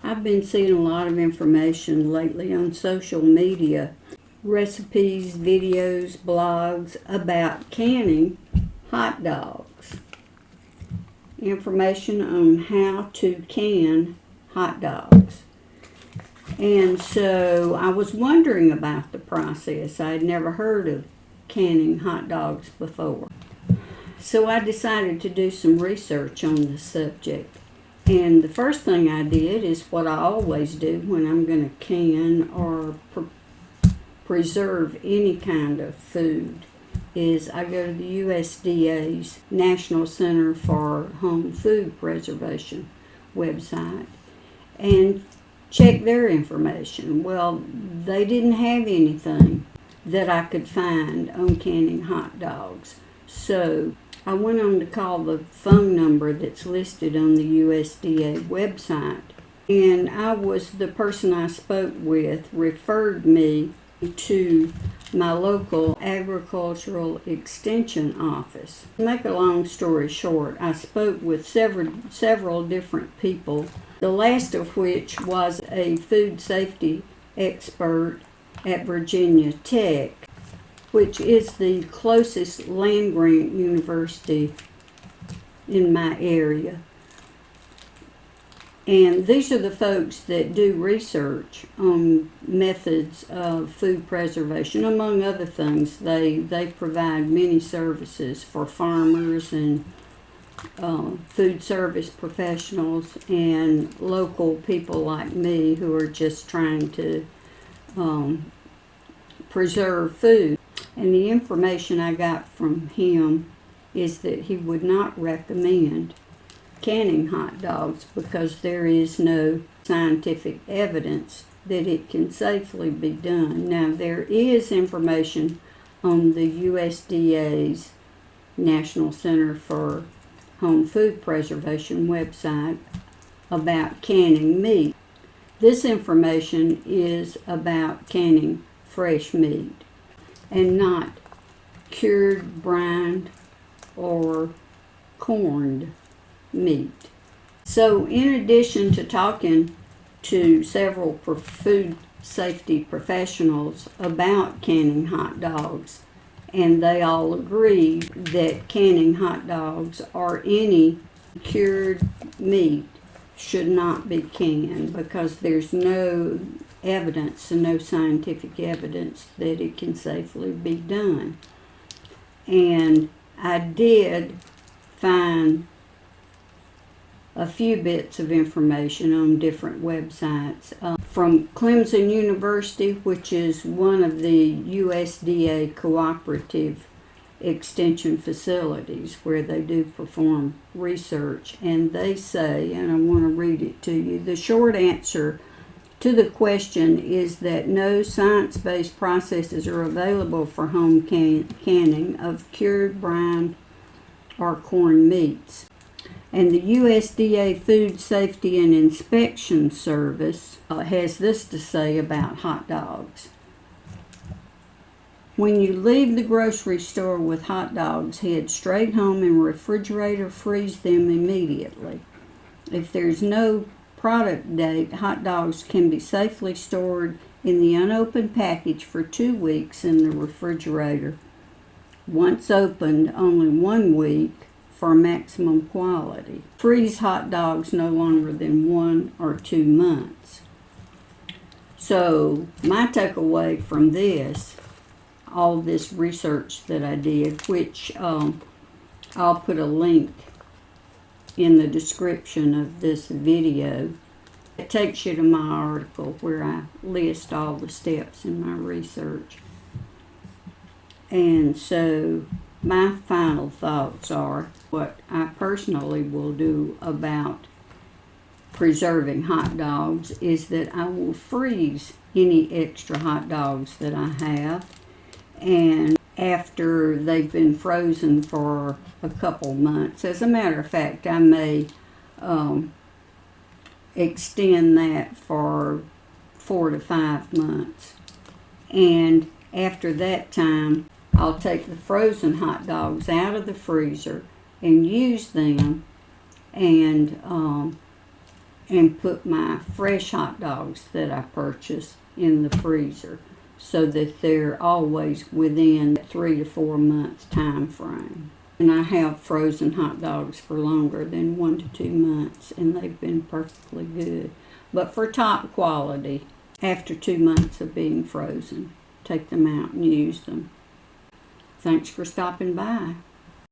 I've been seeing a lot of information lately on social media, recipes, videos, blogs about canning hot dogs. Information on how to can hot dogs. And so I was wondering about the process. I had never heard of canning hot dogs before. So I decided to do some research on the subject. And the first thing I did is what I always do when I'm going to can or preserve any kind of food, is I go to the USDA's National Center for Home Food Preservation website and check their information. Well, they didn't have anything that I could find on canning hot dogs. So I went on to call the phone number that's listed on the USDA website, and the person I spoke with referred me to my local agricultural extension office. To make a long story short, I spoke with several different people, the last of which was a food safety expert at Virginia Tech, which is the closest land-grant university in my area. And these are the folks that do research on methods of food preservation. Among other things, they provide many services for farmers and food service professionals and local people like me who are just trying to preserve food. And the information I got from him is that he would not recommend canning hot dogs because there is no scientific evidence that it can safely be done. Now, there is information on the USDA's National Center for Home Food Preservation website about canning meat. This information is about canning fresh meat and not cured, brined, or corned meat. So in addition to talking to several food safety professionals about canning hot dogs, and they all agree that canning hot dogs or any cured meat should not be canned because there's no evidence and no scientific evidence that it can safely be done. And I did find a few bits of information on different websites. From Clemson University, which is one of the USDA cooperative extension facilities where they do perform research, and they say, and I want to read it to you, the short answer to the question is that no science-based processes are available for home canning of cured, brined, or corned meats. And the USDA Food Safety and Inspection Service has this to say about hot dogs. When you leave the grocery store with hot dogs, head straight home and refrigerate or freeze them immediately. If there's no product date, hot dogs can be safely stored in the unopened package for 2 weeks in the refrigerator. Once opened, only 1 week for maximum quality. Freeze hot dogs no longer than 1 or 2 months. So my takeaway from this, all this research that I did, which I'll put a link in the description of this video. It takes you to my article where I list all the steps in my research. And so my final thoughts are what I personally will do about preserving hot dogs is that I will freeze any extra hot dogs that I have, and after they've been frozen for a couple months. As a matter of fact, I may extend that for 4 to 5 months. And after that time, I'll take the frozen hot dogs out of the freezer and use them and and put my fresh hot dogs that I purchase in the freezer so that they're always within 3 to 4 months time frame. And I have frozen hot dogs for longer than 1 to 2 months, and they've been perfectly good. But for top quality, after 2 months of being frozen, take them out and use them. Thanks for stopping by.